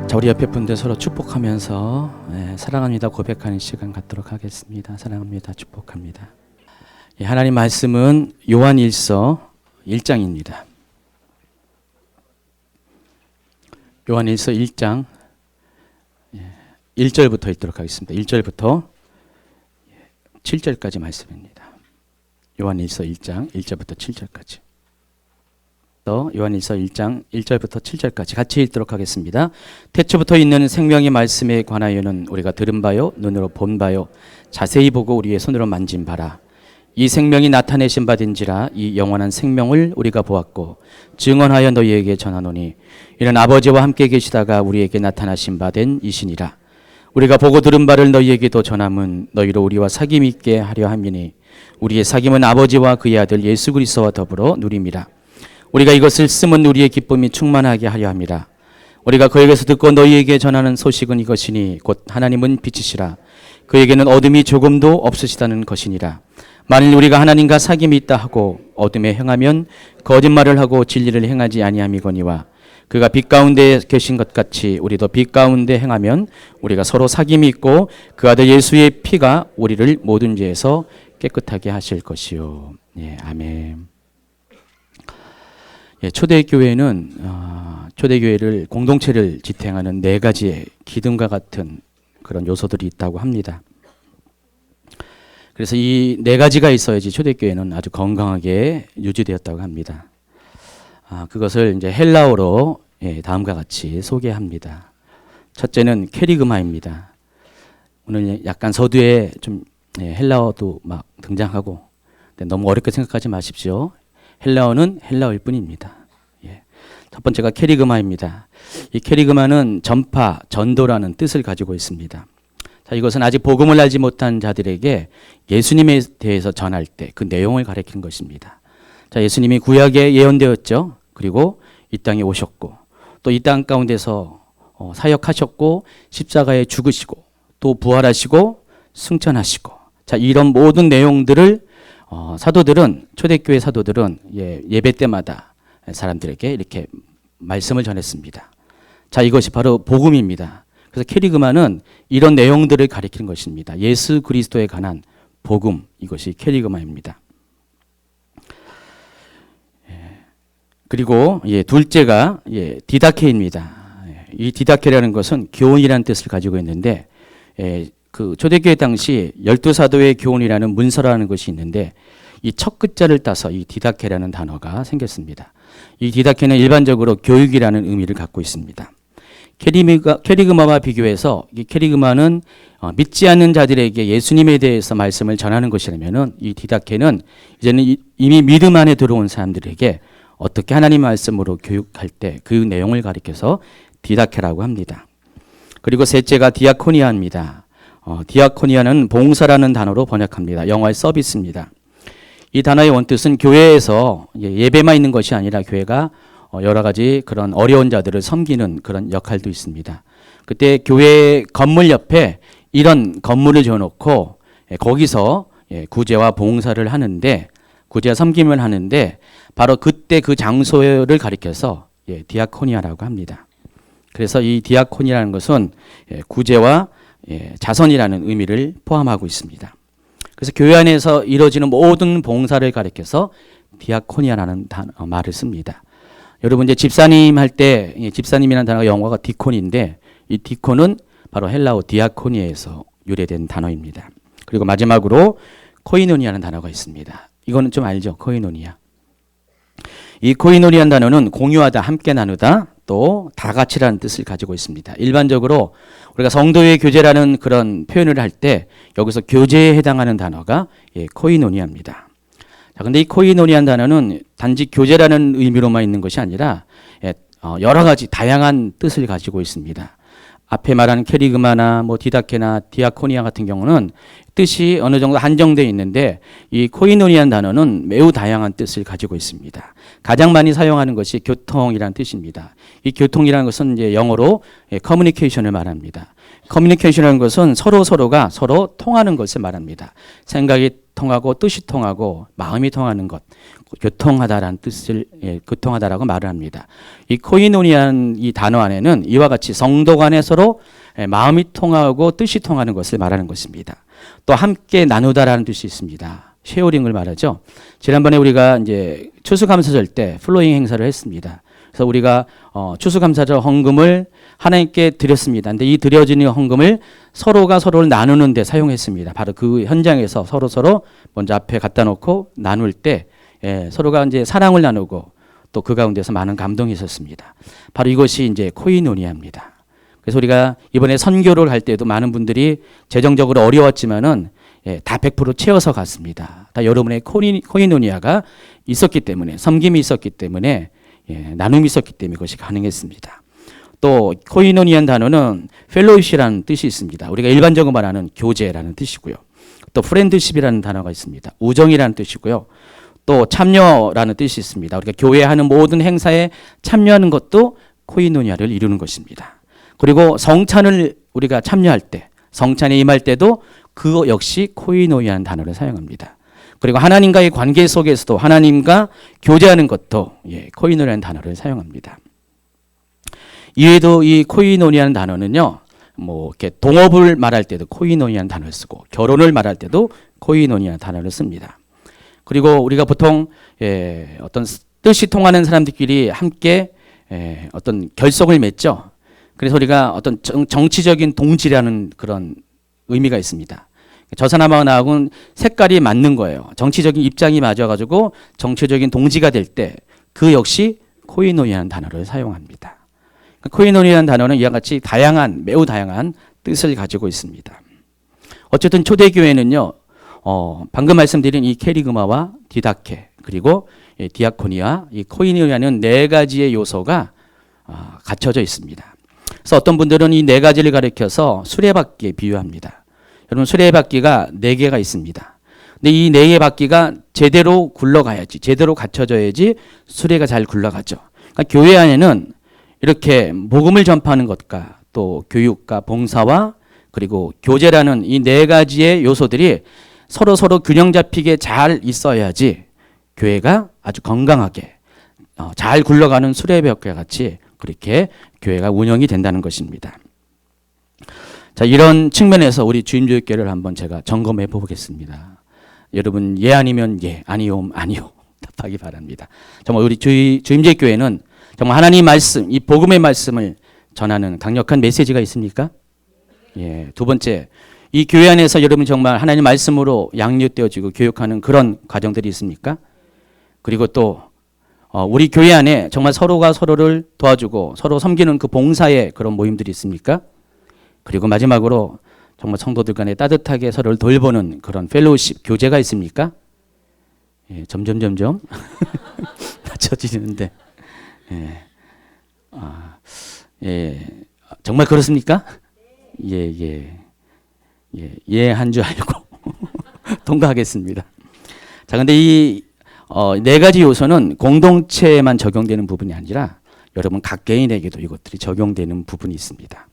자, 우리 옆에 분들 서로 축복하면서 사랑합니다 고백하는 시간 갖도록 하겠습니다. 사랑합니다, 축복합니다. 하나님 말씀은 요한일서 1장입니다. 요한일서 1장 1절부터 읽도록 하겠습니다. 1절부터 7절까지 말씀입니다. 요한일서 1장 1절부터 7절까지. 요한일서 1장 1절부터 7절까지 같이 읽도록 하겠습니다. 태초부터 있는 생명의 말씀에 관하여는 우리가 들은 바요 눈으로 본 바요 자세히 보고 우리의 손으로 만진 바라. 이 생명이 나타내신 바된지라. 이 영원한 생명을 우리가 보았고 증언하여 너희에게 전하노니 이는 아버지와 함께 계시다가 우리에게 나타나신 바 된 이시니라. 우리가 보고 들은 바를 너희에게도 전함은 너희로 우리와 사귐 있게 하려 함이니 우리의 사귐은 아버지와 그의 아들 예수 그리스도와 더불어 누림이라. 우리가 이것을 쓰면 우리의 기쁨이 충만하게 하려 함이라. 우리가 그에게서 듣고 너희에게 전하는 소식은 이것이니 곧 하나님은 빛이시라. 그에게는 어둠이 조금도 없으시다는 것이니라. 만일 우리가 하나님과 사귐이 있다 하고 어둠에 행하면 거짓말을 하고 진리를 행하지 아니함이거니와 그가 빛 가운데 계신 것 같이 우리도 빛 가운데 행하면 우리가 서로 사귐이 있고 그 아들 예수의 피가 우리를 모든 죄에서 깨끗하게 하실 것이요. 아멘. 초대교회는 초대교회를 공동체를 지탱하는 4가지의 기둥과 같은 그런 요소들이 있다고 합니다. 그래서 이 4가지가 있어야지 초대교회는 아주 건강하게 유지되었다고 합니다. 그것을 이제 헬라어로 다음과 같이 소개합니다. 첫째는 캐리그마입니다. 오늘 약간 서두에 좀 헬라어도 막 등장하고 너무 어렵게 생각하지 마십시오. 헬라어는 헬라어일 뿐입니다. 첫 번째가 캐리그마입니다. 이 캐리그마는 전파, 전도라는 뜻을 가지고 있습니다. 자, 이것은 아직 복음을 알지 못한 자들에게 예수님에 대해서 전할 때 그 내용을 가리키는 것입니다. 자, 예수님이 구약에 예언되었죠. 그리고 이 땅에 오셨고 또 이 땅 가운데서 사역하셨고 십자가에 죽으시고 또 부활하시고 승천하시고 자, 이런 모든 내용들을 사도들은 초대교회 사도들은 예배 때마다 사람들에게 이렇게 말씀을 전했습니다. 자, 이것이 바로 복음입니다. 그래서 캐리그마는 이런 내용들을 가리키는 것입니다. 예수 그리스도에 관한 복음, 이것이 캐리그마입니다. 그리고 둘째가 디다케입니다. 이 디다케라는 것은 교훈이라는 뜻을 가지고 있는데 그 초대교회 당시 12사도의 교훈이라는 문서라는 것이 있는데 이 첫 글자를 따서 이 디다케라는 단어가 생겼습니다. 이 디다케는 일반적으로 교육이라는 의미를 갖고 있습니다. 캐리그마와 비교해서 이 캐리그마는 믿지 않는 자들에게 예수님에 대해서 말씀을 전하는 것이라면은 이 디다케는 이제는 이미 믿음 안에 들어온 사람들에게 어떻게 하나님 말씀으로 교육할 때 그 내용을 가리켜서 디다케라고 합니다. 그리고 셋째가 디아코니아입니다. 디아코니아는 봉사라는 단어로 번역합니다. 영어의 서비스입니다. 이 단어의 원뜻은 교회에서 예배만 있는 것이 아니라 교회가 여러 가지 그런 어려운 자들을 섬기는 그런 역할도 있습니다. 그때 교회 건물 옆에 이런 건물을 지어놓고 거기서 구제와 봉사를 하는데 구제와 섬김을 하는데 바로 그때 그 장소를 가리켜서 디아코니아라고 합니다. 그래서 이 디아코니아라는 것은 구제와 자선이라는 의미를 포함하고 있습니다. 그래서 교회 안에서 이루어지는 모든 봉사를 가리켜서 디아코니아라는 말을 씁니다. 여러분 이제 집사님 할 때 집사님이라는 단어가 영어가 디콘인데 이 디콘은 바로 헬라어 디아코니아에서 유래된 단어입니다. 그리고 마지막으로 코이노니아라는 단어가 있습니다. 이거는 좀 알죠? 코이노니아. 이 코이노니아라는 단어는 공유하다, 함께 나누다, 또 다 같이라는 뜻을 가지고 있습니다. 일반적으로 우리가 성도의 교제라는 그런 표현을 할 때 여기서 교제에 해당하는 단어가 코이노니아입니다. 자, 근데 이 코이노니아라는 단어는 단지 교제라는 의미로만 있는 것이 아니라 여러 가지 다양한 뜻을 가지고 있습니다. 앞에 말한 캐리그마나 디다케나 디아코니아 같은 경우는 뜻이 어느 정도 한정되어 있는데 이 코이노니아라는 단어는 매우 다양한 뜻을 가지고 있습니다. 가장 많이 사용하는 것이 교통이라는 뜻입니다. 이 교통이라는 것은 이제 영어로 커뮤니케이션을 말합니다. 커뮤니케이션이라는 것은 서로가 서로 통하는 것을 말합니다. 생각이 통하고 뜻이 통하고 마음이 통하는 것, 교통하다라는 뜻을 교통하다라고 말을 합니다. 이 코이노니아는 이 단어 안에는 이와 같이 성도 간에 서로 마음이 통하고 뜻이 통하는 것을 말하는 것입니다. 또 함께 나누다라는 뜻이 있습니다. 쉐어링을 말하죠. 지난번에 우리가 이제 추수감사절 때 플로잉 행사를 했습니다. 그래서 우리가 추수감사절 헌금을 하나님께 드렸습니다. 근데 이 드려지는 헌금을 서로가 서로를 나누는 데 사용했습니다. 바로 그 현장에서 서로 먼저 앞에 갖다 놓고 나눌 때 서로가 이제 사랑을 나누고 또 그 가운데서 많은 감동이 있었습니다. 바로 이것이 이제 코이노니아입니다. 그래서 우리가 이번에 선교를 할 때도 많은 분들이 재정적으로 어려웠지만은 다 100% 채워서 갔습니다. 다 여러분의 코이노니아가 있었기 때문에, 섬김이 있었기 때문에, 나눔이 있었기 때문에 그것이 가능했습니다. 또 코이노니아는 단어는 펠로우십이라는 뜻이 있습니다. 우리가 일반적으로 말하는 교제라는 뜻이고요. 또 프렌드십이라는 단어가 있습니다. 우정이라는 뜻이고요. 또 참여라는 뜻이 있습니다. 우리가 교회에 하는 모든 행사에 참여하는 것도 코이노니아를 이루는 것입니다. 그리고 성찬을 우리가 참여할 때, 성찬에 임할 때도 그거 역시 코이노니아라는 단어를 사용합니다. 그리고 하나님과의 관계 속에서도 하나님과 교제하는 것도 코이노니아라는 단어를 사용합니다. 이외에도 이 코이노니아라는 단어는요, 뭐 이렇게 동업을 말할 때도 코이노니아라는 단어를 쓰고 결혼을 말할 때도 코이노니아라는 단어를 씁니다. 그리고 우리가 보통 어떤 뜻이 통하는 사람들끼리 함께 어떤 결속을 맺죠. 그래서 우리가 어떤 정치적인 동지라는 그런 의미가 있습니다. 저 사람하고는 색깔이 맞는 거예요. 정치적인 입장이 맞아가지고 정치적인 동지가 될 때 그 역시 코이노니아라는 단어를 사용합니다. 코이노니아라는 단어는 이와 같이 매우 다양한 뜻을 가지고 있습니다. 어쨌든 초대교회는요, 방금 말씀드린 이 캐리그마와 디다케 그리고 디아코니아, 이 코이노니아는 네 가지의 요소가 갖춰져 있습니다. 그래서 어떤 분들은 이 네 가지를 가리켜서 수레바퀴에 비유합니다. 여러분 수레바퀴가 네 개가 있습니다. 근데 이 네 개의 바퀴가 제대로 굴러가야지, 제대로 갖춰져야지 수레가 잘 굴러가죠. 그러니까 교회 안에는 이렇게 복음을 전파하는 것과 또 교육과 봉사와 그리고 교제라는 이 네 가지의 요소들이 서로 균형 잡히게 잘 있어야지 교회가 아주 건강하게 잘 굴러가는 수레바퀴와 같이 그렇게 교회가 운영이 된다는 것입니다. 자, 이런 측면에서 우리 주임교육계를 한번 제가 점검해 보겠습니다. 여러분 예 아니면 예, 아니요 아니요 답하기 바랍니다. 정말 우리 주임교육교회는 정말 하나님 말씀, 이 복음의 말씀을 전하는 강력한 메시지가 있습니까? 예. 두 번째, 이 교회 안에서 여러분 정말 하나님 말씀으로 양육되어지고 교육하는 그런 과정들이 있습니까? 그리고 또 우리 교회 안에 정말 서로가 서로를 도와주고 서로 섬기는 그 봉사의 그런 모임들이 있습니까? 그리고 마지막으로 정말 성도들 간에 따뜻하게 서로를 돌보는 그런 펠로우십, 교제가 있습니까? 예, 점점 맞춰지는데 정말 그렇습니까? 예, 한 줄 알고 통과하겠습니다. 자, 근데 이 네 가지 요소는 공동체에만 적용되는 부분이 아니라 여러분 각 개인에게도 이것들이 적용되는 부분이 있습니다.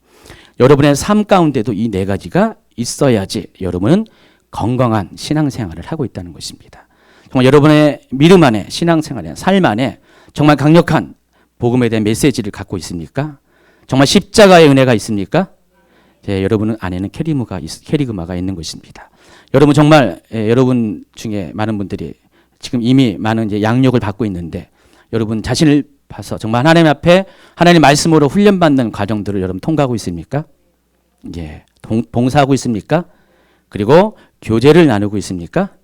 여러분의 삶 가운데도 이 네 가지가 있어야지 여러분은 건강한 신앙생활을 하고 있다는 것입니다. 정말 여러분의 믿음 안에, 신앙생활에, 삶 안에 정말 강력한 복음에 대한 메시지를 갖고 있습니까? 정말 십자가의 은혜가 있습니까? 여러분 안에는 캐리그마가 있는 것입니다. 여러분 정말 여러분 중에 많은 분들이 지금 이미 많은 이제 양육을 받고 있는데 여러분 자신을 봐서 정말 하나님 앞에 하나님 말씀으로 훈련받는 과정들을 여러분 통과하고 있습니까? 예, 봉사하고 있습니까? 그리고 교제를 나누고 있습니까?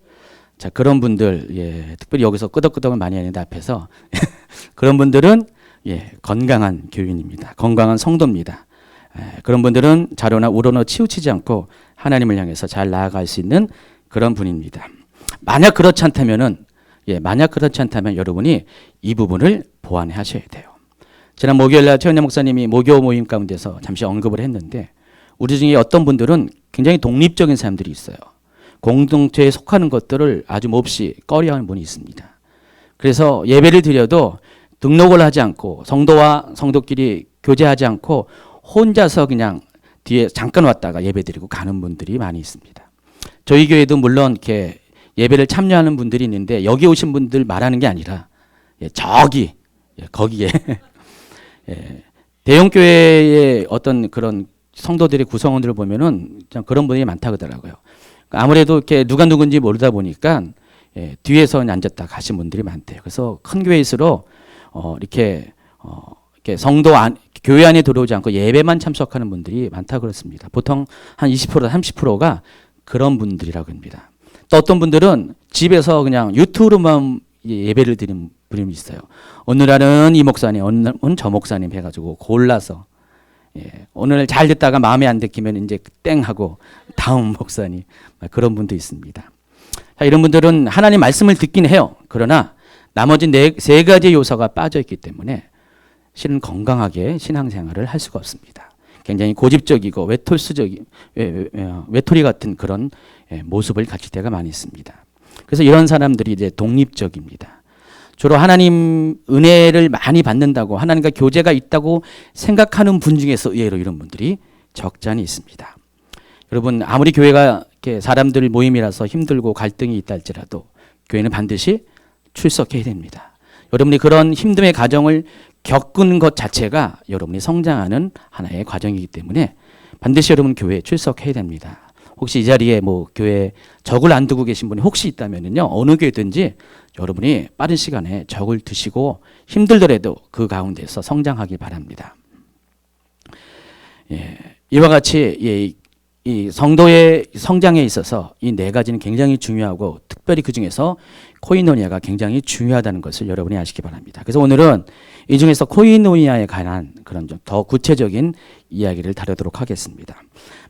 자, 그런 분들, 특별히 여기서 끄덕끄덕을 많이 하는데 앞에서 그런 분들은 건강한 교인입니다. 건강한 성도입니다. 그런 분들은 자로나 우로나 치우치지 않고 하나님을 향해서 잘 나아갈 수 있는 그런 분입니다. 만약 그렇지 않다면 여러분이 이 부분을 보완하셔야 돼요. 지난 목요일날 최은혜 목사님이 목요 모임 가운데서 잠시 언급을 했는데 우리 중에 어떤 분들은 굉장히 독립적인 사람들이 있어요. 공동체에 속하는 것들을 아주 몹시 꺼려하는 분이 있습니다. 그래서 예배를 드려도 등록을 하지 않고 성도와 성도끼리 교제하지 않고 혼자서 그냥 뒤에 잠깐 왔다가 예배 드리고 가는 분들이 많이 있습니다. 저희 교회도 물론 이렇게 예배를 참여하는 분들이 있는데 여기 오신 분들 말하는 게 아니라 저기 거기에 대형 교회의 어떤 그런 성도들의 구성원들을 보면은 그런 분들이 많다 그러더라고요. 아무래도 이렇게 누가 누군지 모르다 보니까 뒤에서 앉았다 가신 분들이 많대요. 그래서 큰 교회일수록 이렇게 성도 교회 안에 들어오지 않고 예배만 참석하는 분들이 많다 그렇습니다. 보통 한 20% 30%가 그런 분들이라고 합니다. 또 어떤 분들은 집에서 그냥 유튜브로만 예배를 드리는 분이 있어요. 어느 날은 이 목사님, 어느 날은 저 목사님 해가지고 골라서 오늘 잘 듣다가 마음에 안 들키면 이제 땡 하고 다음 목사님 그런 분도 있습니다. 자, 이런 분들은 하나님 말씀을 듣긴 해요. 그러나 나머지 세 가지 요소가 빠져 있기 때문에 실은 건강하게 신앙생활을 할 수가 없습니다. 굉장히 고집적이고 외톨이 같은 그런 모습을 가질 때가 많이 있습니다. 그래서 이런 사람들이 이제 독립적입니다. 주로 하나님 은혜를 많이 받는다고 하나님과 교제가 있다고 생각하는 분 중에서 의외로 이런 분들이 적잖이 있습니다. 여러분 아무리 교회가 이렇게 사람들 모임이라서 힘들고 갈등이 있다 할지라도 교회는 반드시 출석해야 됩니다. 여러분이 그런 힘듦의 과정을 겪은 것 자체가 여러분이 성장하는 하나의 과정이기 때문에 반드시 여러분 교회에 출석해야 됩니다. 혹시 이 자리에 뭐 교회 적을 안 두고 계신 분이 혹시 있다면요, 어느 교회든지 여러분이 빠른 시간에 적을 두시고 힘들더라도 그 가운데서 성장하길 바랍니다. 이와 같이 이 성도의 성장에 있어서 이 네 가지는 굉장히 중요하고 특별히 그 중에서 코이노니아가 굉장히 중요하다는 것을 여러분이 아시기 바랍니다. 그래서 오늘은 이 중에서 코이노니아에 관한 그런 좀 더 구체적인 이야기를 다루도록 하겠습니다.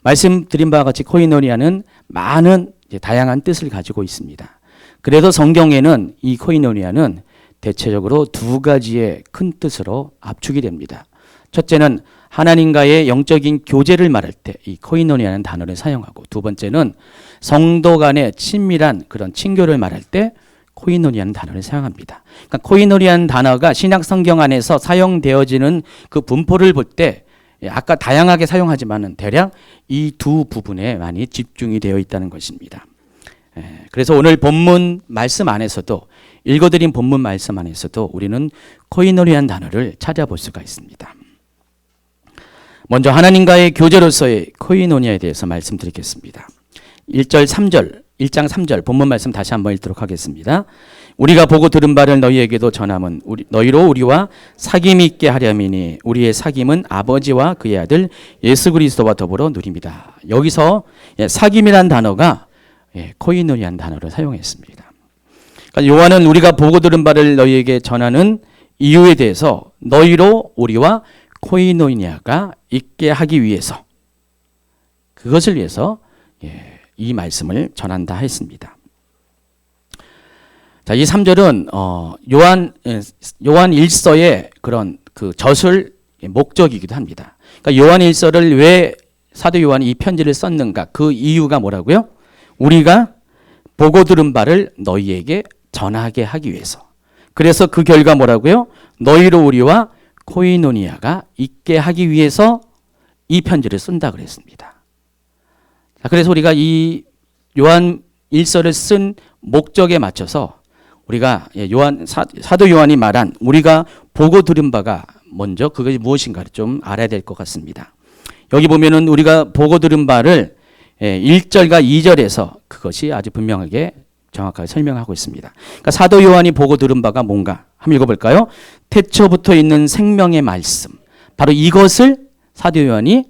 말씀드린 바와 같이 코이노니아는 많은 다양한 뜻을 가지고 있습니다. 그래도 성경에는 이 코이노니아는 대체적으로 두 가지의 큰 뜻으로 압축이 됩니다. 첫째는 하나님과의 영적인 교제를 말할 때 이 코이노니아는 단어를 사용하고, 두 번째는 성도 간의 친밀한 그런 친교를 말할 때 코이노니아는 단어를 사용합니다. 그러니까 코이노니아는 단어가 신약 성경 안에서 사용되어지는 그 분포를 볼 때 아까 다양하게 사용하지만은 대략 이 두 부분에 많이 집중이 되어 있다는 것입니다. 그래서 오늘 본문 말씀 안에서도, 읽어드린 본문 말씀 안에서도 우리는 코이노니아는 단어를 찾아볼 수가 있습니다. 먼저 하나님과의 교제로서의 코이노니아에 대해서 말씀드리겠습니다. 1절 3절 1장 3절 본문 말씀 다시 한번 읽도록 하겠습니다. 우리가 보고 들은 바를 너희에게도 전함은 너희로 우리와 사귐이 있게 하려미니 우리의 사귐은 아버지와 그의 아들 예수 그리스도와 더불어 누립니다. 여기서 사귐이란 단어가 코이노니아는 단어를 사용했습니다. 그러니까 요한은 우리가 보고 들은 바를 너희에게 전하는 이유에 대해서 너희로 우리와 코이노니아가 있게 하기 위해서, 그것을 위해서 이 말씀을 전한다 했습니다. 자, 이 3절은 요한 1서의 그런 그 저술 목적이기도 합니다. 그러니까 요한 1서를 왜 사도 요한이 이 편지를 썼는가? 그 이유가 뭐라고요? 우리가 보고 들은 바를 너희에게 전하게 하기 위해서. 그래서 그 결과 뭐라고요? 너희로 우리와 코이노니아가 있게 하기 위해서 이 편지를 쓴다 그랬습니다. 자, 그래서 우리가 이 요한 1서를 쓴 목적에 맞춰서 우리가 사도 요한이 말한 우리가 보고 들은 바가 먼저 그것이 무엇인가를 좀 알아야 될 것 같습니다. 여기 보면은 우리가 보고 들은 바를 1절과 2절에서 그것이 아주 분명하게 정확하게 설명하고 있습니다. 그러니까 사도 요한이 보고 들은 바가 뭔가 한번 읽어볼까요? 태초부터 있는 생명의 말씀, 바로 이것을 사도 요한이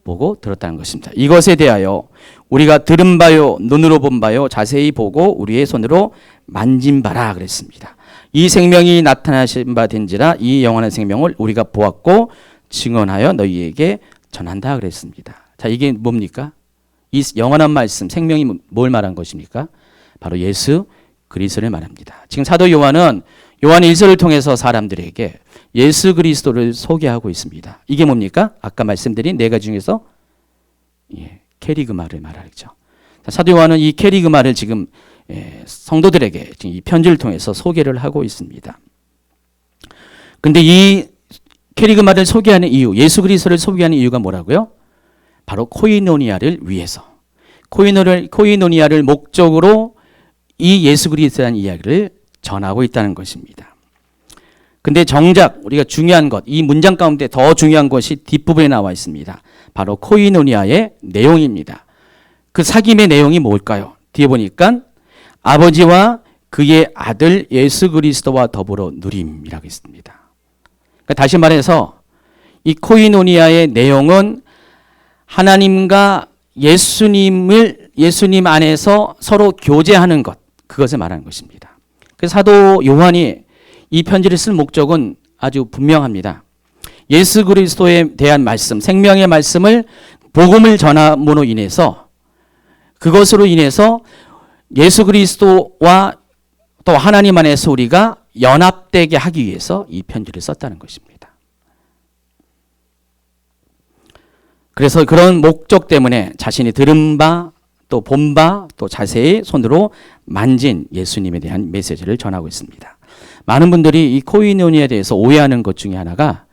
보고 들었다는 것입니다. 이것에 대하여 우리가 들은 바요, 눈으로 본 바요, 자세히 보고 우리의 손으로 만진 바라 그랬습니다. 이 생명이 나타나신 바 된지라 이 영원한 생명을 우리가 보았고 증언하여 너희에게 전한다 그랬습니다. 자, 이게 뭡니까? 이 영원한 말씀, 생명이 뭘 말한 것입니까? 바로 예수 그리스도를 말합니다. 지금 사도 요한은 요한 1서를 통해서 사람들에게 예수 그리스도를 소개하고 있습니다. 이게 뭡니까? 아까 말씀드린 네 가지 중에서 케리그마를 말하죠. 사도 요한은 이 케리그마를 지금 성도들에게 지금 이 편지를 통해서 소개를 하고 있습니다. 근데 이 케리그마를 소개하는 이유, 예수 그리스도를 소개하는 이유가 뭐라고요? 바로 코이노니아를 위해서. 코이노니아를 목적으로 이 예수 그리스도에 대한 이야기를 전하고 있다는 것입니다. 근데 정작 우리가 중요한 것, 이 문장 가운데 더 중요한 것이 뒷부분에 나와 있습니다. 바로 코이노니아의 내용입니다. 그 사귐의 내용이 뭘까요? 뒤에 보니까 아버지와 그의 아들 예수 그리스도와 더불어 누림이라고 있습니다. 그러니까 다시 말해서 이 코이노니아의 내용은 하나님과 예수님 안에서 서로 교제하는 것, 그것을 말하는 것입니다. 그래서 사도 요한이 이 편지를 쓸 목적은 아주 분명합니다. 예수 그리스도에 대한 말씀, 생명의 말씀을 복음을 전함으로 인해서 그것으로 인해서 예수 그리스도와 또 하나님 안에서 우리가 연합되게 하기 위해서 이 편지를 썼다는 것입니다. 그래서 그런 목적 때문에 자신이 들은 바, 또 본 바, 또 자세히 손으로 만진 예수님에 대한 메시지를 전하고 있습니다. 많은 분들이 이 코이노니아에 대해서 오해하는 것 중에 하나가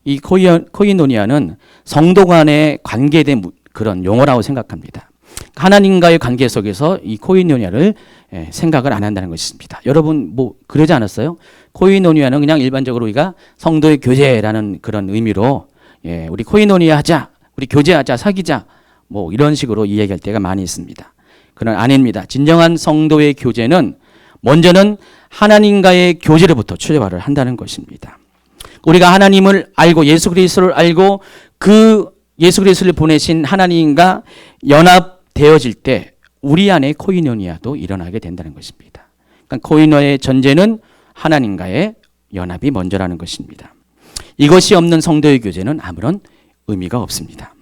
이 코이노니아는 성도 간의 관계에 대한 그런 용어라고 생각합니다. 하나님과의 관계 속에서 이 코이노니아를 생각을 안 한다는 것입니다. 여러분 뭐 그러지 않았어요? 코이노니아는 그냥 일반적으로 우리가 성도의 교제라는 그런 의미로 우리 코이노니아 하자, 우리 교제하자, 사귀자 뭐 이런 식으로 이야기할 때가 많이 있습니다. 그건 아닙니다. 진정한 성도의 교제는 먼저는 하나님과의 교제로부터 출발을 한다는 것입니다. 우리가 하나님을 알고 예수 그리스도를 알고 그 예수 그리스도를 보내신 하나님과 연합되어질 때 우리 안에 코이노니아도 일어나게 된다는 것입니다. 그러니까 코이노의 전제는 하나님과의 연합이 먼저라는 것입니다. 이것이 없는 성도의 교제는 아무런 의미가 없습니다.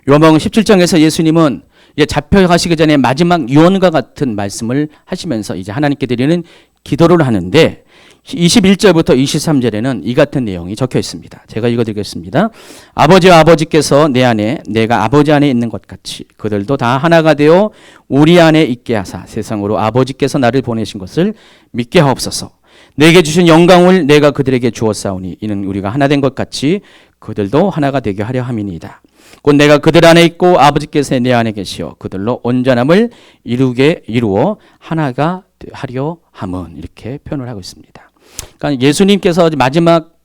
요한복음 17장에서 예수님은 이제 잡혀가시기 전에 마지막 유언과 같은 말씀을 하시면서 이제 하나님께 드리는 기도를 하는데 21절부터 23절에는 이 같은 내용이 적혀 있습니다. 제가 읽어드리겠습니다. 아버지와 아버지께서 내 안에 내가 아버지 안에 있는 것 같이 그들도 다 하나가 되어 우리 안에 있게 하사 세상으로 아버지께서 나를 보내신 것을 믿게 하옵소서. 내게 주신 영광을 내가 그들에게 주었사오니 이는 우리가 하나 된 것 같이 그들도 하나가 되게 하려 함이니이다. 곧 내가 그들 안에 있고 아버지께서 내 안에 계시어 그들로 온전함을 이루어 하나가 하려 함은 이렇게 표현을 하고 있습니다. 그러니까 예수님께서 마지막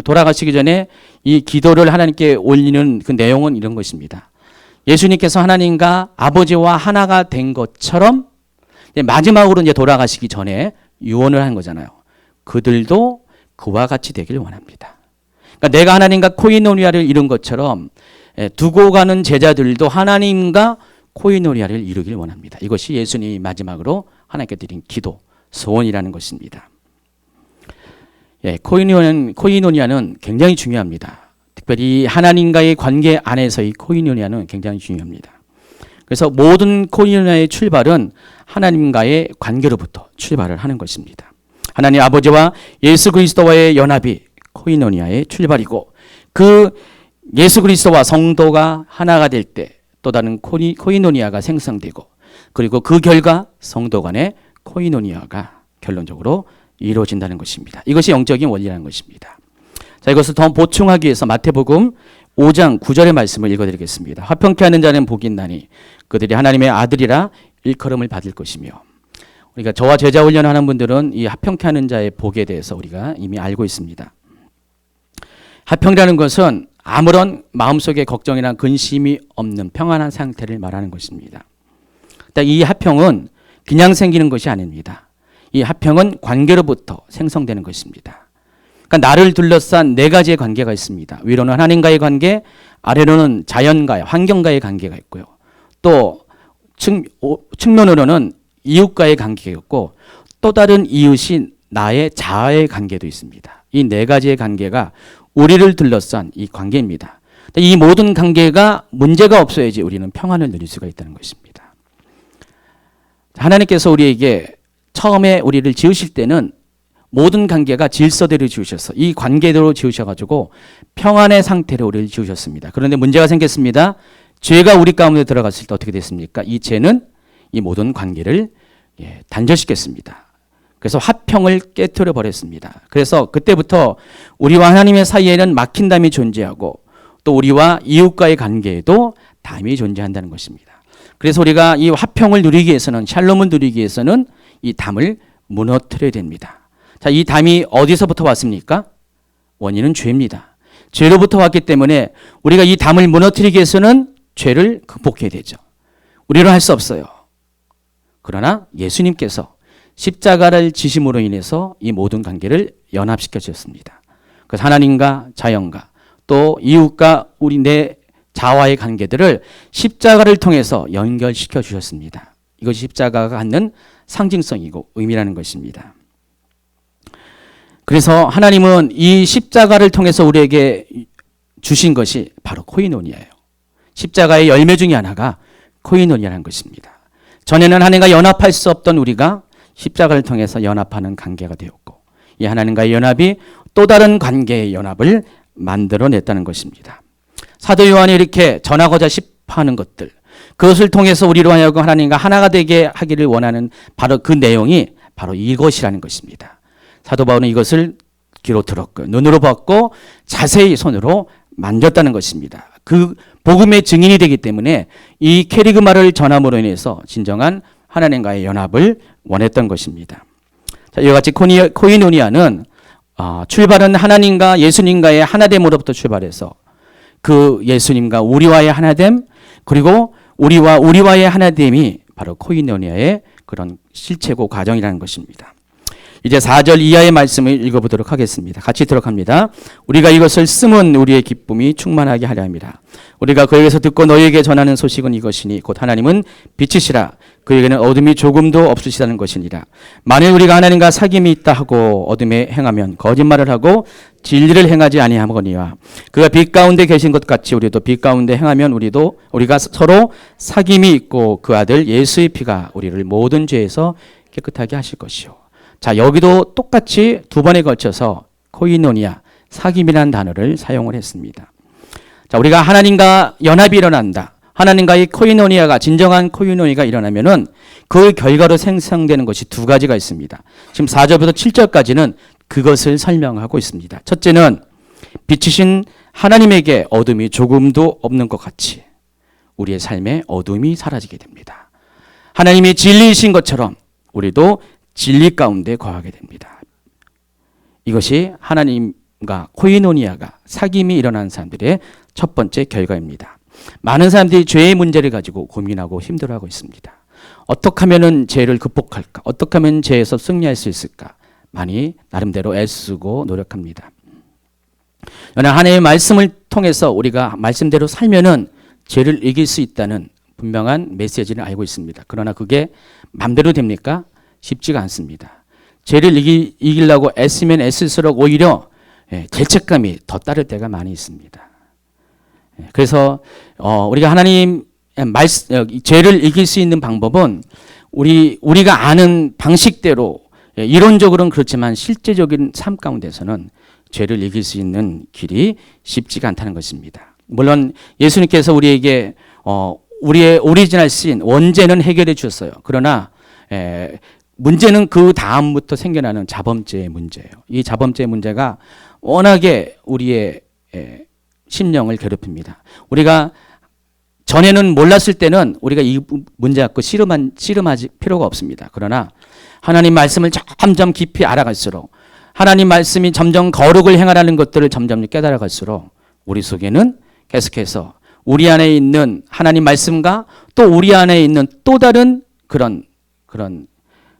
돌아가시기 전에 이 기도를 하나님께 올리는 그 내용은 이런 것입니다. 예수님께서 하나님과 아버지와 하나가 된 것처럼 마지막으로 이제 돌아가시기 전에 유언을 한 거잖아요. 그들도 그와 같이 되길 원합니다. 그러니까 내가 하나님과 코이노니아를 이룬 것처럼 두고 가는 제자들도 하나님과 코이노니아를 이루길 원합니다. 이것이 예수님이 마지막으로 하나님께 드린 기도, 소원이라는 것입니다. 코이노니아는 굉장히 중요합니다. 특별히 하나님과의 관계 안에서의 코이노니아는 굉장히 중요합니다. 그래서 모든 코이노니아의 출발은 하나님과의 관계로부터 출발을 하는 것입니다. 하나님 아버지와 예수 그리스도와의 연합이 코이노니아의 출발이고 그 예수 그리스도와 성도가 하나가 될 때 또 다른 코이노니아가 생성되고 그리고 그 결과 성도 간의 코이노니아가 결론적으로 이루어진다는 것입니다. 이것이 영적인 원리라는 것입니다. 자, 이것을 더 보충하기 위해서 마태복음 5장 9절의 말씀을 읽어드리겠습니다. 화평케 하는 자는 복이 있나니 그들이 하나님의 아들이라 일컬음을 받을 것이며. 우리가 저와 제자 훈련하는 분들은 이 화평케 하는 자의 복에 대해서 우리가 이미 알고 있습니다. 화평이라는 것은 아무런 마음속에 걱정이나 근심이 없는 평안한 상태를 말하는 것입니다. 이 화평은 그냥 생기는 것이 아닙니다. 이 화평은 관계로부터 생성되는 것입니다. 그러니까 나를 둘러싼 네 가지의 관계가 있습니다. 위로는 하나님과의 관계, 아래로는 자연과의 환경과의 관계가 있고요. 또 측면으로는 이웃과의 관계가 있고 또 다른 이웃이 나의 자아의 관계도 있습니다. 이 네 가지의 관계가 우리를 둘러싼 이 관계입니다. 이 모든 관계가 문제가 없어야지 우리는 평안을 누릴 수가 있다는 것입니다. 하나님께서 우리에게 처음에 우리를 지으실 때는 모든 관계가 질서대로 지으셔서 이 관계대로 지으셔가지고 평안의 상태로 우리를 지으셨습니다. 그런데 문제가 생겼습니다. 죄가 우리 가운데 들어갔을 때 어떻게 됐습니까? 이 죄는 이 모든 관계를 단절시켰습니다. 그래서 화평을 깨트려 버렸습니다. 그래서 그때부터 우리와 하나님의 사이에는 막힌담이 존재하고 또 우리와 이웃과의 관계에도 담이 존재한다는 것입니다. 그래서 우리가 이 화평을 누리기 위해서는, 샬롬을 누리기 위해서는 이 담을 무너뜨려야 됩니다. 자, 이 담이 어디서부터 왔습니까? 원인은 죄입니다. 죄로부터 왔기 때문에 우리가 이 담을 무너뜨리기 위해서는 죄를 극복해야 되죠. 우리로 할 수 없어요. 그러나 예수님께서 십자가를 지심으로 인해서 이 모든 관계를 연합시켜 주셨습니다. 그래서 하나님과 자연과 또 이웃과 우리 내 자와의 관계들을 십자가를 통해서 연결시켜 주셨습니다. 이것이 십자가가 갖는 상징성이고 의미라는 것입니다. 그래서 하나님은 이 십자가를 통해서 우리에게 주신 것이 바로 코이노니아예요. 십자가의 열매 중에 하나가 코이노니아라는 것입니다. 전에는 하나님과 연합할 수 없던 우리가 십자가를 통해서 연합하는 관계가 되었고, 이 하나님과의 연합이 또 다른 관계의 연합을 만들어냈다는 것입니다. 사도 요한이 이렇게 전하고자 싶어하는 것들, 그것을 통해서 우리로 하여금 하나님과 하나가 되게 하기를 원하는 바로 그 내용이 바로 이것이라는 것입니다. 사도 바울은 이것을 귀로 들었고 눈으로 봤고 자세히 손으로 만졌다는 것입니다. 그 복음의 증인이 되기 때문에 이 케리그마를 전함으로 인해서 진정한 하나님과의 연합을 원했던 것입니다. 자, 이와 같이 코이노니아는 출발은 하나님과 예수님과의 하나됨으로부터 출발해서 그 예수님과 우리와의 하나됨, 그리고 우리와의 하나됨이 바로 코이노니아의 그런 실체고 과정이라는 것입니다. 이제 4절 이하의 말씀을 읽어보도록 하겠습니다. 같이 들어갑니다. 우리가 이것을 쓰면 우리의 기쁨이 충만하게 하려 합니다. 우리가 그에게서 듣고 너희에게 전하는 소식은 이것이니 곧 하나님은 빛이시라. 그에게는 어둠이 조금도 없으시다는 것이니라. 만일 우리가 하나님과 사귐이 있다 하고 어둠에 행하면 거짓말을 하고 진리를 행하지 아니하거니와 그가 빛 가운데 계신 것 같이 우리도 빛 가운데 행하면 우리가 서로 사귐이 있고 그 아들 예수의 피가 우리를 모든 죄에서 깨끗하게 하실 것이요. 자, 여기도 똑같이 두 번에 걸쳐서 코이노니아, 사귐이라는 단어를 사용을 했습니다. 자, 우리가 하나님과 연합이 일어난다. 하나님과의 코이노니아가, 진정한 코이노니아가 일어나면은 그 결과로 생성되는 것이 두 가지가 있습니다. 지금 4절부터 7절까지는 그것을 설명하고 있습니다. 첫째는 빛이신 하나님에게 어둠이 조금도 없는 것 같이 우리의 삶에 어둠이 사라지게 됩니다. 하나님이 진리이신 것처럼 우리도 진리 가운데 거하게 됩니다. 이것이 하나님과 코이노니아가 사귐이 일어나는 사람들의 첫 번째 결과입니다. 많은 사람들이 죄의 문제를 가지고 고민하고 힘들어하고 있습니다. 어떻게 하면 죄를 극복할까? 어떻게 하면 죄에서 승리할 수 있을까? 많이 나름대로 애쓰고 노력합니다. 그러나 하나님의 말씀을 통해서 우리가 말씀대로 살면은 죄를 이길 수 있다는 분명한 메시지를 알고 있습니다. 그러나 그게 마음대로 됩니까? 쉽지가 않습니다. 죄를 이기려고 애쓰면 애쓸수록 오히려 죄책감이 더 따를 때가 많이 있습니다. 그래서 우리가 하나님 죄를 이길 수 있는 방법은 우리가 아는 방식대로 이론적으로는 그렇지만 실제적인 삶 가운데서는 죄를 이길 수 있는 길이 쉽지가 않다는 것입니다. 물론 예수님께서 우리에게 우리의 오리지널 신, 원죄는 해결해 주셨어요. 그러나 문제는 그 다음부터 생겨나는 자범죄의 문제예요. 이 자범죄의 문제가 워낙에 우리의 심령을 괴롭힙니다. 우리가 전에는 몰랐을 때는 우리가 이 문제 갖고 씨름하지 필요가 없습니다. 그러나 하나님 말씀을 점점 깊이 알아갈수록, 하나님 말씀이 점점 거룩을 행하라는 것들을 점점 깨달아갈수록 우리 속에는 계속해서 우리 안에 있는 하나님 말씀과 또 우리 안에 있는 또 다른 그런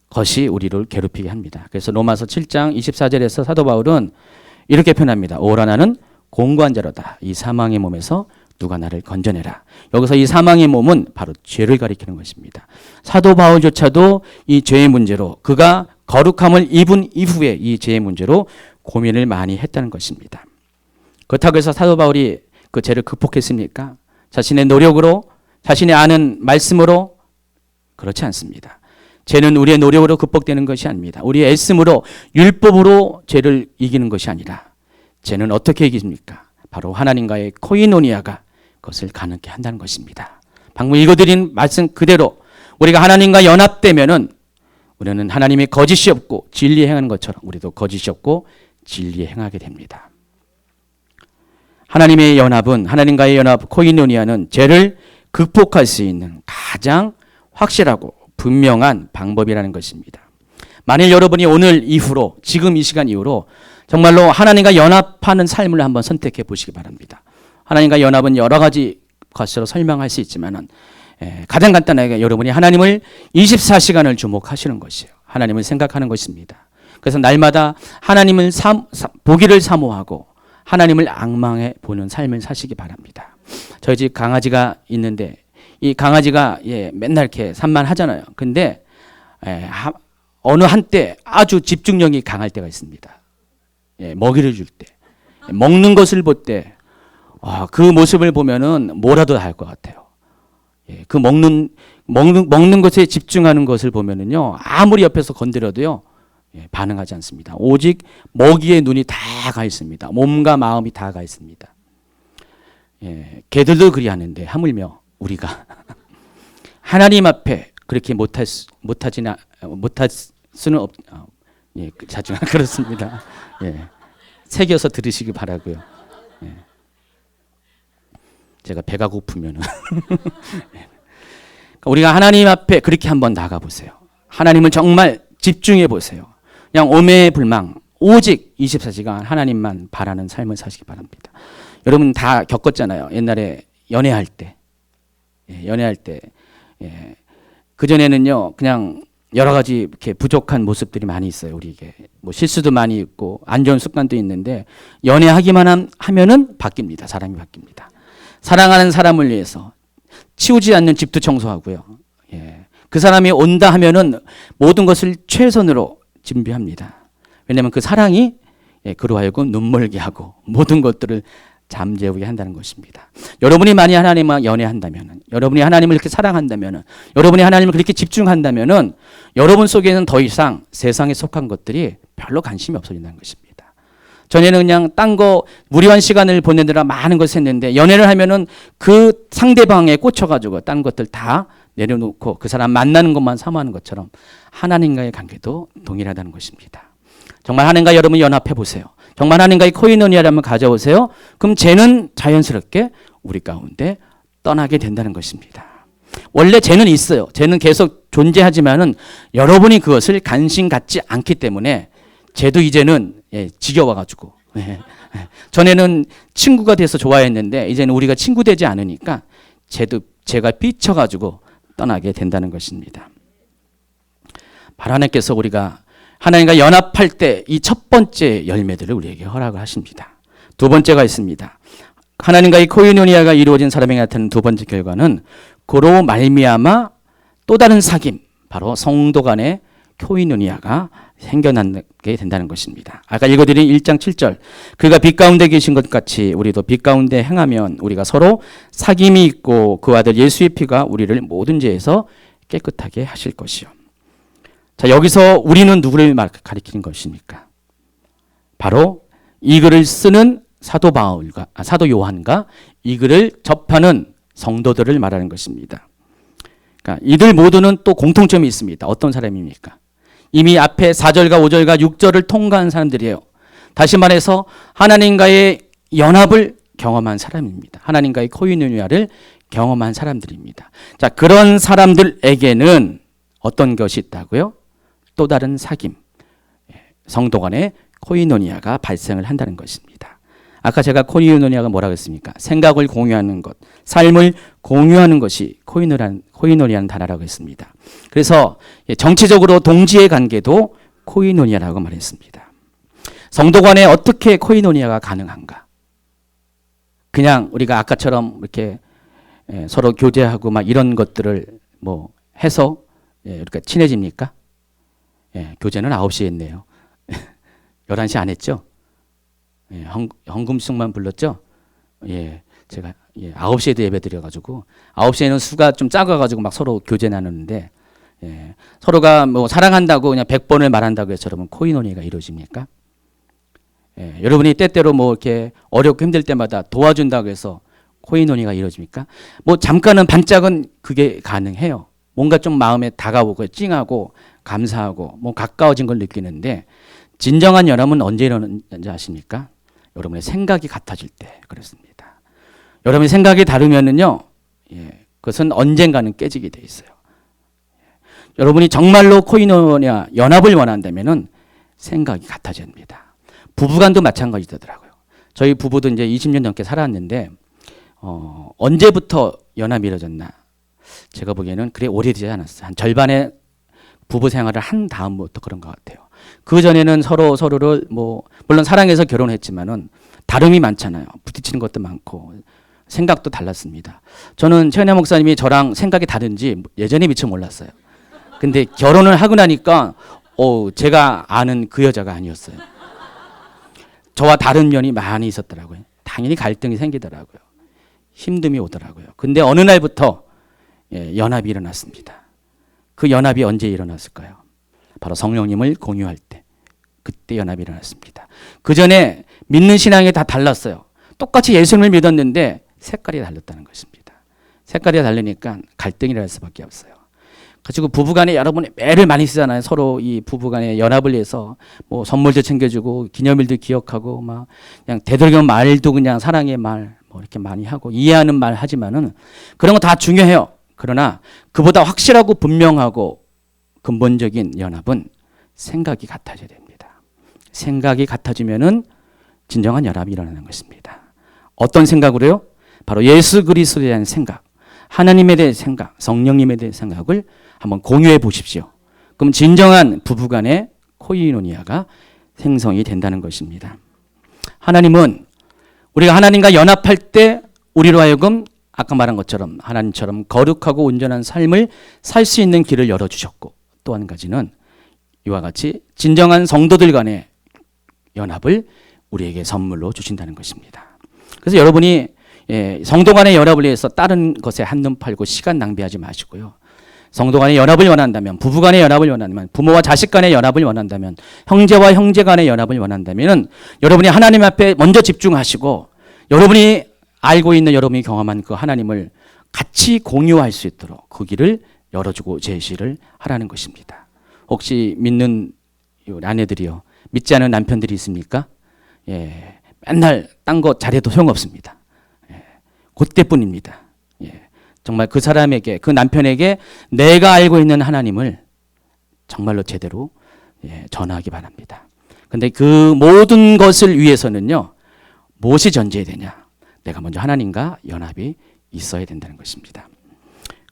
것이 우리를 괴롭히게 합니다. 그래서 로마서 7장 24절에서 사도 바울은 이렇게 표현합니다. 오라 나는 공고한 자로다. 이 사망의 몸에서 누가 나를 건져내라. 여기서 이 사망의 몸은 바로 죄를 가리키는 것입니다. 사도 바울조차도 이 죄의 문제로, 그가 거룩함을 입은 이후에 이 죄의 문제로 고민을 많이 했다는 것입니다. 그렇다고 해서 사도 바울이 그 죄를 극복했습니까? 자신의 노력으로, 자신의 아는 말씀으로? 그렇지 않습니다. 죄는 우리의 노력으로 극복되는 것이 아닙니다. 우리의 애씀으로, 율법으로 죄를 이기는 것이 아니라 죄는 어떻게 이깁니까? 바로 하나님과의 코이노니아가 그것을 가능케 한다는 것입니다. 방금 읽어드린 말씀 그대로 우리가 하나님과 연합되면은 우리는 하나님의 거짓이 없고 진리에 행하는 것처럼 우리도 거짓이 없고 진리에 행하게 됩니다. 하나님의 연합은, 하나님과의 연합 코이노니아는 죄를 극복할 수 있는 가장 확실하고 분명한 방법이라는 것입니다. 만일 여러분이 오늘 이후로, 지금 이 시간 이후로 정말로 하나님과 연합하는 삶을 한번 선택해 보시기 바랍니다. 하나님과 연합은 여러 가지 것으로 설명할 수 있지만은 가장 간단하게 여러분이 하나님을 24시간을 주목하시는 것이에요. 하나님을 생각하는 것입니다. 그래서 날마다 하나님을 보기를 사모하고 하나님을 앙망해 보는 삶을 사시기 바랍니다. 저희 집 강아지가 있는데 이 강아지가 맨날 이렇게 산만하잖아요. 근데 어느 한때 아주 집중력이 강할 때가 있습니다. 먹이를 줄 때, 먹는 것을 볼 때, 그 모습을 보면은 뭐라도 다 할 것 같아요. 그 먹는 것에 집중하는 것을 보면은요, 아무리 옆에서 건드려도요, 반응하지 않습니다. 오직 먹이에 눈이 다 가 있습니다. 몸과 마음이 다 가 있습니다. 개들도 그리 하는데 하물며 우리가 하나님 앞에 그렇게 못할 수는 자주 그렇습니다. 새겨서 들으시기 바라고요. 제가 배가 고프면은 우리가 하나님 앞에 그렇게 한번 나가 보세요. 하나님을 정말 집중해 보세요. 그냥 오매불망 오직 24시간 하나님만 바라는 삶을 사시기 바랍니다. 여러분 다 겪었잖아요. 옛날에 연애할 때 그전에는요, 그냥 여러 가지 이렇게 부족한 모습들이 많이 있어요. 우리에게 뭐 실수도 많이 있고 안 좋은 습관도 있는데 연애하기만 하면은 바뀝니다. 사람이 바뀝니다. 사랑하는 사람을 위해서 치우지 않는 집도 청소하고요. 그 사람이 온다 하면은 모든 것을 최선으로 준비합니다. 왜냐하면 그 사랑이 그로 하여금 눈멀게 하고 모든 것들을 잠재우게 한다는 것입니다. 여러분이 많이 하나님과 연애한다면, 여러분이 하나님을 이렇게 사랑한다면, 여러분이 하나님을 그렇게 집중한다면 여러분 속에는 더 이상 세상에 속한 것들이 별로 관심이 없어진다는 것입니다. 전에는 그냥 딴 거 무료한 시간을 보내느라 많은 것을 했는데 연애를 하면은 그 상대방에 꽂혀가지고 딴 것들 다 내려놓고 그 사람 만나는 것만 사모하는 것처럼 하나님과의 관계도 동일하다는 것입니다. 정말 하나님과 여러분 연합해 보세요. 정말 하나님과의 코이노니아를 한번 가져오세요. 그럼 죄는 자연스럽게 우리 가운데 떠나게 된다는 것입니다. 원래 죄는 있어요. 죄는 계속 존재하지만은 여러분이 그것을 관심 갖지 않기 때문에 죄도 이제는 지겨워가지고 전에는 친구가 돼서 좋아했는데 이제는 우리가 친구 되지 않으니까 죄가 삐쳐가지고 떠나게 된다는 것입니다. 바로 하나님께서 우리가 하나님과 연합할 때 이 첫 번째 열매들을 우리에게 허락을 하십니다. 두 번째가 있습니다. 하나님과의 코이노니아가 이루어진 사람에게 나타나는 두 번째 결과는 그로 말미암아 또 다른 사귐, 바로 성도 간의 코이노니아가 생겨나게 된다는 것입니다. 아까 읽어드린 1장 7절, 그가 빛 가운데 계신 것 같이 우리도 빛 가운데 행하면 우리가 서로 사귐이 있고 그 아들 예수의 피가 우리를 모든 죄에서 깨끗하게 하실 것이요. 자, 여기서 우리는 누구를 가리키는 것입니까? 바로 이 글을 쓰는 사도 요한과 이 글을 접하는 성도들을 말하는 것입니다. 그러니까 이들 모두는 또 공통점이 있습니다. 어떤 사람입니까? 이미 앞에 4절과 5절과 6절을 통과한 사람들이에요. 다시 말해서 하나님과의 연합을 경험한 사람입니다. 하나님과의 코이노니아를 경험한 사람들입니다. 자, 그런 사람들에게는 어떤 것이 있다고요? 또 다른 사귐, 성도 간의 코이노니아가 발생을 한다는 것입니다. 아까 제가 코이노니아가 뭐라고 했습니까? 생각을 공유하는 것, 삶을 공유하는 것이 코이노니아는 단어라고 했습니다. 그래서 정치적으로 동지의 관계도 코이노니아라고 말했습니다. 성도 간에 어떻게 코이노니아가 가능한가? 그냥 우리가 아까처럼 이렇게 서로 교제하고 막 이런 것들을 뭐 해서 이렇게 친해집니까? 교제는 9시에 했네요. 11시 안 했죠? 헌금송만 불렀죠? 제가 9시에도 예배 드려가지고 9시에는 수가 좀 작아가지고 막 서로 교제 나누는데 서로가 뭐 사랑한다고 그냥 100번을 말한다고 해서 여러분 코이노니아가 이루어집니까? 여러분이 때때로 뭐 이렇게 어렵고 힘들 때마다 도와준다고 해서 코이노니아가 이루어집니까? 뭐 잠깐은 반짝은 그게 가능해요. 뭔가 좀 마음에 다가오고 찡하고 감사하고 뭐 가까워진 걸 느끼는데 진정한 연합은 언제 일어나는지 아십니까? 여러분의 생각이 같아질 때 그렇습니다. 여러분의 생각이 다르면은요, 그것은 언젠가는 깨지게 돼 있어요. 여러분이 정말로 코이노냐 연합을 원한다면은 생각이 같아져야 합니다. 부부간도 마찬가지더라고요. 저희 부부도 이제 20년 넘게 살았는데 언제부터 연합이 이루어졌나? 제가 보기에는 그래 오래되지 않았어요. 한 절반의 부부 생활을 한 다음부터 그런 것 같아요. 그 전에는 서로를 뭐 물론 사랑해서 결혼했지만은 다름이 많잖아요. 부딪히는 것도 많고 생각도 달랐습니다. 저는 최은혜 목사님이 저랑 생각이 다른지 예전에 미처 몰랐어요. 근데 결혼을 하고 나니까 제가 아는 그 여자가 아니었어요. 저와 다른 면이 많이 있었더라고요. 당연히 갈등이 생기더라고요. 힘듦이 오더라고요. 근데 어느 날부터 연합이 일어났습니다. 그 연합이 언제 일어났을까요? 바로 성령님을 공유할 때, 그때 연합이 일어났습니다. 그 전에 믿는 신앙이 다 달랐어요. 똑같이 예수님을 믿었는데 색깔이 달랐다는 것입니다. 색깔이 다르니까 갈등이 날 수밖에 없어요. 그리고 부부간에 여러분이 애를 많이 쓰잖아요. 서로 이 부부간에 연합을 위해서 뭐 선물도 챙겨주고 기념일도 기억하고 막 그냥 되도록이면 말도 그냥 사랑의 말 뭐 이렇게 많이 하고 이해하는 말 하지만은 그런 거 다 중요해요. 그러나 그보다 확실하고 분명하고 근본적인 연합은 생각이 같아져야 됩니다. 생각이 같아지면은 진정한 연합이 일어나는 것입니다. 어떤 생각으로요? 바로 예수 그리스도에 대한 생각, 하나님에 대한 생각, 성령님에 대한 생각을 한번 공유해 보십시오. 그럼 진정한 부부간의 코이노니아가 생성이 된다는 것입니다. 하나님은 우리가 하나님과 연합할 때 우리로 하여금 아까 말한 것처럼 하나님처럼 거룩하고 온전한 삶을 살 수 있는 길을 열어주셨고 또 한 가지는 이와 같이 진정한 성도들 간의 연합을 우리에게 선물로 주신다는 것입니다. 그래서 여러분이 성도 간의 연합을 위해서 다른 것에 한눈 팔고 시간 낭비하지 마시고요. 성도 간의 연합을 원한다면, 부부 간의 연합을 원한다면, 부모와 자식 간의 연합을 원한다면, 형제와 형제 간의 연합을 원한다면 여러분이 하나님 앞에 먼저 집중하시고 여러분이 알고 있는 여러분이 경험한 그 하나님을 같이 공유할 수 있도록 그 길을 열어주고 제시를 하라는 것입니다. 혹시 믿는 아내들이요, 믿지 않은 남편들이 있습니까? 맨날 딴 거 잘해도 소용없습니다. 그때뿐입니다. 정말 그 사람에게, 그 남편에게 내가 알고 있는 하나님을 정말로 제대로 전하기 바랍니다. 근데 그 모든 것을 위해서는요, 무엇이 전제해야 되냐? 내가 먼저 하나님과 연합이 있어야 된다는 것입니다.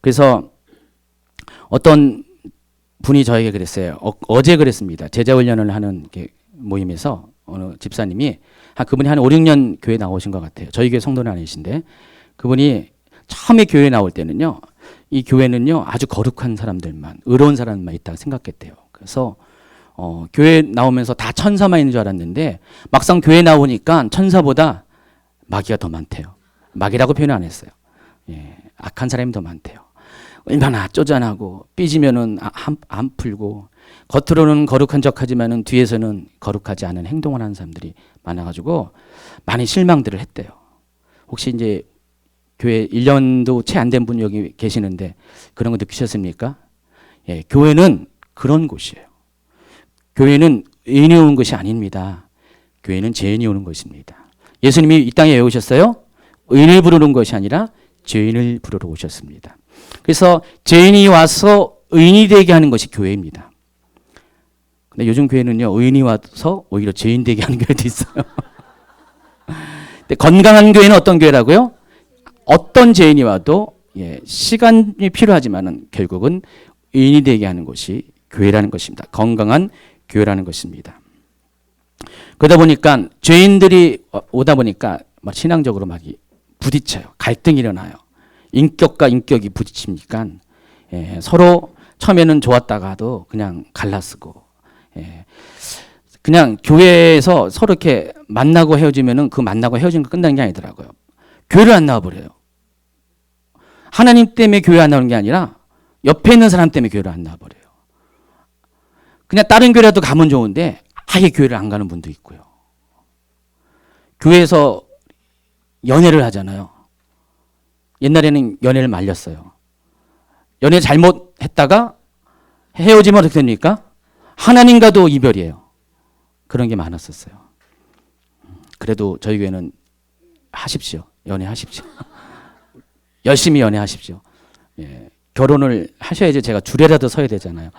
그래서 어떤 분이 저에게 그랬어요. 어제 그랬습니다. 제자훈련을 하는 모임에서 어느 집사님이 그분이 한 5, 6년 교회 나오신 것 같아요. 저희 교회 성도는 아니신데 그분이 처음에 교회 나올 때는요, 이 교회는요 아주 거룩한 사람들만, 의로운 사람만 있다고 생각했대요. 그래서 교회 나오면서 다 천사만 있는 줄 알았는데 막상 교회 나오니까 천사보다 마귀가 더 많대요. 마귀라고 표현 안 했어요. 악한 사람이 더 많대요. 얼마나 쪼잔하고 삐지면은 안 풀고 겉으로는 거룩한 척하지만은 뒤에서는 거룩하지 않은 행동을 하는 사람들이 많아가지고 많이 실망들을 했대요. 혹시 이제 교회 1년도 채 안 된 분 여기 계시는데 그런 거 느끼셨습니까? 교회는 그런 곳이에요. 교회는 의인이 오는 것이 아닙니다. 교회는 죄인이 오는 것입니다. 예수님이 이 땅에 왜 오셨어요? 의인을 부르는 것이 아니라 죄인을 부르러 오셨습니다. 그래서 죄인이 와서 의인이 되게 하는 것이 교회입니다. 근데 요즘 교회는요, 의인이 와서 오히려 죄인 되게 하는 교회도 있어요. 근데 건강한 교회는 어떤 교회라고요? 어떤 죄인이 와도 시간이 필요하지만은 결국은 의인이 되게 하는 것이 교회라는 것입니다. 건강한 교회라는 것입니다. 그러다 보니까 죄인들이 오다 보니까 막 신앙적으로 막 부딪혀요. 갈등이 일어나요. 인격과 인격이 부딪히니까 서로 처음에는 좋았다가도 그냥 갈라쓰고 그냥 교회에서 서로 이렇게 만나고 헤어지면은 그 만나고 헤어지는 거 끝나는 게 아니더라고요. 교회를 안 나와버려요. 하나님 때문에 교회 안 나오는 게 아니라 옆에 있는 사람 때문에 교회를 안 나와버려요. 그냥 다른 교회라도 가면 좋은데 아예 교회를 안 가는 분도 있고요. 교회에서 연애를 하잖아요. 옛날에는 연애를 말렸어요. 연애 잘못했다가 헤어지면 어떻게 됩니까? 하나님과도 이별이에요. 그런 게 많았었어요. 그래도 저희 교회는 하십시오. 연애하십시오. 열심히 연애하십시오. 예. 결혼을 하셔야지 제가 주례라도 서야 되잖아요.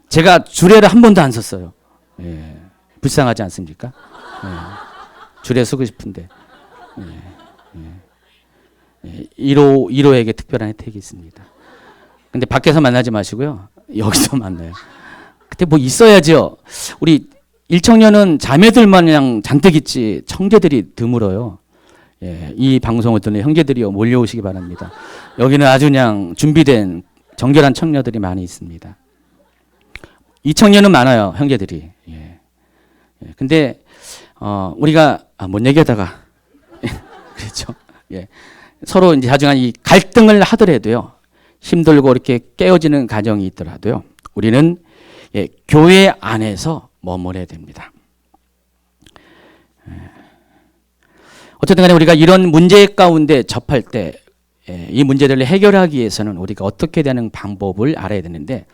제가 주례를 한 번도 안 섰어요. 예. 불쌍하지 않습니까? 예. 주례 서고 싶은데. 예. 예. 1호에게 특별한 혜택이 있습니다. 근데 밖에서 만나지 마시고요. 여기서 만나요. 그때 뭐 있어야죠. 우리 일청년은 자매들만 그냥 잔뜩 있지 청제들이 드물어요. 예, 이 방송을 듣는 형제들이요 몰려오시기 바랍니다. 여기는 아주 그냥 준비된 정결한 청녀들이 많이 있습니다. 이 청년은 많아요, 형제들이. 예. 예, 근데 우리가 뭔 얘기하다가 그렇죠. 예. 서로 이제 나중에 이 갈등을 하더라도요, 힘들고 이렇게 깨어지는 가정이 있더라도요, 우리는 교회 안에서 머물러야 됩니다. 어쨌든 간에 우리가 이런 문제 가운데 접할 때 이 문제들을 해결하기 위해서는 우리가 어떻게 되는 방법을 알아야 되는데,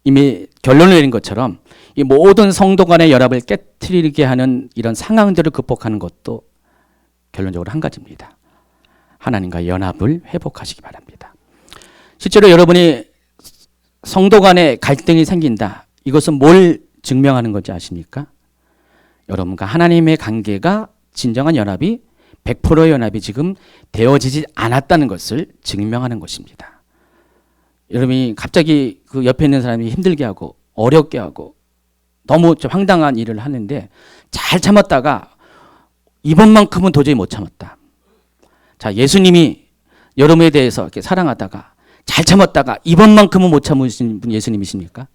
이미 결론을 내린 것처럼 이 모든 성도 간의 연합을 깨트리게 하는 이런 상황들을 극복하는 것도 결론적으로 한 가지입니다. 하나님과 연합을 회복하시기 바랍니다. 실제로 여러분이 성도 간의 갈등이 생긴다. 이것은 뭘 증명하는 건지 아십니까? 여러분과 하나님의 관계가 진정한 연합이 100%의 연합이 지금 되어지지 않았다는 것을 증명하는 것입니다. 여러분이 갑자기 그 옆에 있는 사람이 힘들게 하고 어렵게 하고 너무 좀 황당한 일을 하는데 잘 참았다가 이번만큼은 도저히 못 참았다. 자, 예수님이 여러분에 대해서 이렇게 사랑하다가 잘 참았다가 이번만큼은 못 참으신 분 예수님이십니까?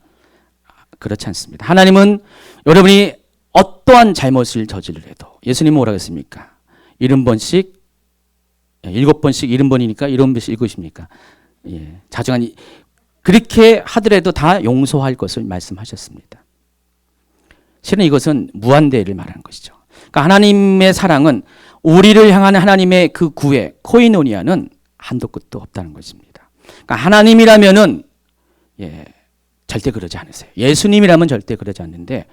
그렇지 않습니다. 하나님은 여러분이 어떠한 잘못을 저지르래도 예수님은 뭐라고 했습니까? 70번씩 7번씩 70번이니까 70번씩 7입니까? 예, 자중한 그렇게 하더라도 다 용서할 것을 말씀하셨습니다. 실은 이것은 무한대를 말하는 것이죠. 그러니까 하나님의 사랑은 우리를 향한 하나님의 그 구애 코이노니아는 한도 끝도 없다는 것입니다. 그러니까 하나님이라면은 절대 그러지 않으세요. 예수님이라면 절대 그러지 않는데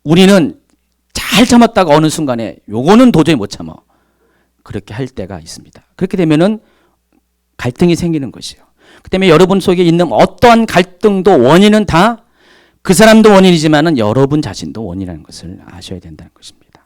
우리는 잘 참았다가 어느 순간에 요거는 도저히 못 참아. 그렇게 할 때가 있습니다. 그렇게 되면은 갈등이 생기는 것이에요. 그 때문에 여러분 속에 있는 어떠한 갈등도 원인은 다 그 사람도 원인이지만은 여러분 자신도 원인이라는 것을 아셔야 된다는 것입니다.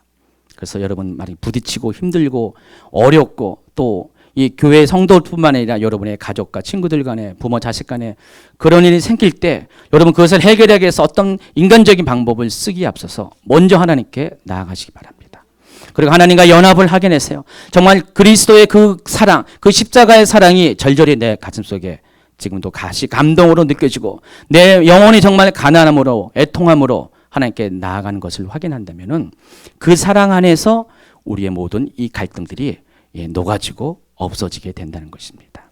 그래서 여러분 많이 부딪히고 힘들고 어렵고 또 이 교회 성도뿐만 아니라 여러분의 가족과 친구들 간에 부모 자식 간에 그런 일이 생길 때 여러분 그것을 해결하기 위해서 어떤 인간적인 방법을 쓰기에 앞서서 먼저 하나님께 나아가시기 바랍니다. 그리고 하나님과 연합을 하게 내세요. 정말 그리스도의 그 사랑, 그 십자가의 사랑이 절절히 내 가슴속에 지금도 가시 감동으로 느껴지고 내 영혼이 정말 가난함으로 애통함으로 하나님께 나아가는 것을 확인한다면은 그 사랑 안에서 우리의 모든 이 갈등들이 녹아지고 없어지게 된다는 것입니다.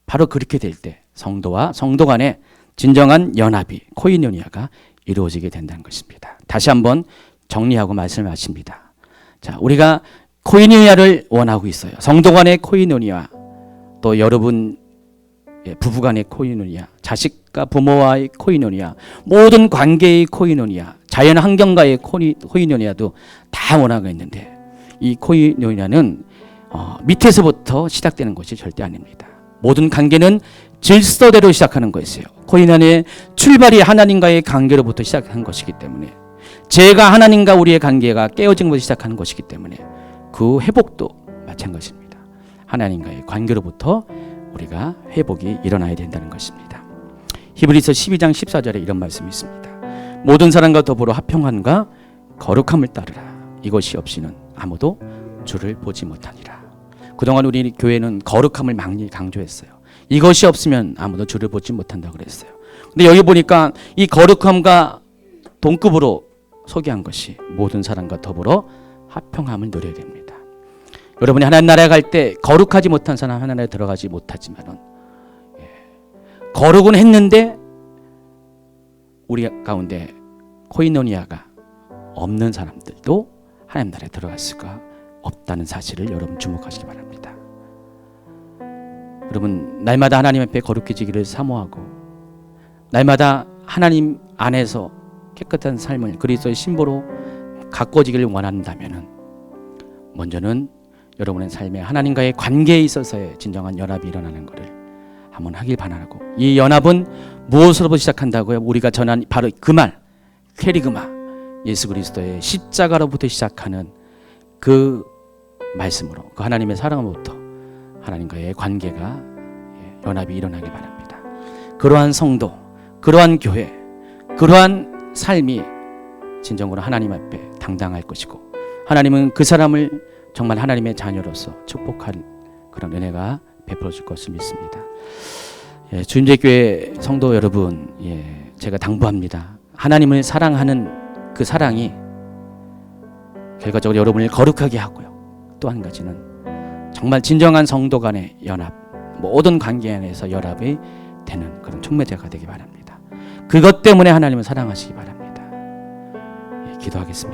바로 그렇게 될 때 성도와 성도 간의 진정한 연합이 코이노니아가 이루어지게 된다는 것입니다. 다시 한번 정리하고 말씀하십니다. 자, 우리가 코이노니아를 원하고 있어요. 성도 간의 코이노니아, 또 여러분 부부 간의 코이노니아, 자식과 부모와의 코이노니아, 모든 관계의 코이노니아, 자연 환경과의 코이노니아도 다 원하고 있는데 이 코이노니아는 밑에서부터 시작되는 것이 절대 아닙니다. 모든 관계는 질서대로 시작하는 것이에요. 코이노니아의 출발이 하나님과의 관계로부터 시작한 것이기 때문에 죄가 하나님과 우리의 관계가 깨어진 것을 시작하는 것이기 때문에 그 회복도 마찬가지입니다. 하나님과의 관계로부터 우리가 회복이 일어나야 된다는 것입니다. 히브리서 12장 14절에 이런 말씀이 있습니다. 모든 사람과 더불어 화평함과 거룩함을 따르라. 이것이 없이는 아무도 주를 보지 못하니라. 그동안 우리 교회는 거룩함을 많이 강조했어요. 이것이 없으면 아무도 주를 보지 못한다고 그랬어요. 근데 여기 보니까 이 거룩함과 동급으로 소개한 것이 모든 사람과 더불어 화평함을 누려야 됩니다. 여러분이 하나님 나라에 갈 때 거룩하지 못한 사람 하나님 나라에 들어가지 못하지만은 거룩은 했는데 우리 가운데 코이노니아가 없는 사람들도 하나님 나라에 들어갈 수가 없다는 사실을 여러분 주목하시기 바랍니다. 여러분 날마다 하나님 앞에 거룩해지기를 사모하고 날마다 하나님 안에서 깨끗한 삶을 그리스도의 신부로 가꿔지기를 원한다면은 먼저는 여러분의 삶에 하나님과의 관계에 있어서의 진정한 연합이 일어나는 것을 한번 하길 바라고, 이 연합은 무엇으로부터 시작한다고요? 우리가 전한 바로 그 말, 캐리그마, 예수 그리스도의 십자가로부터 시작하는 그 말씀으로, 그 하나님의 사랑으로부터 하나님과의 관계가 연합이 일어나길 바랍니다. 그러한 성도, 그러한 교회, 그러한 삶이 진정으로 하나님 앞에 당당할 것이고, 하나님은 그 사람을 정말 하나님의 자녀로서 축복할 그런 은혜가 베풀어질 것을 믿습니다. 주님제교회 성도 여러분, 제가 당부합니다. 하나님을 사랑하는 그 사랑이 결과적으로 여러분을 거룩하게 하고요. 또 한 가지는 정말 진정한 성도 간의 연합, 모든 관계 안에서 연합이 되는 그런 촉매제가 되기 바랍니다. 그것 때문에 하나님을 사랑하시기 바랍니다. 기도하겠습니다.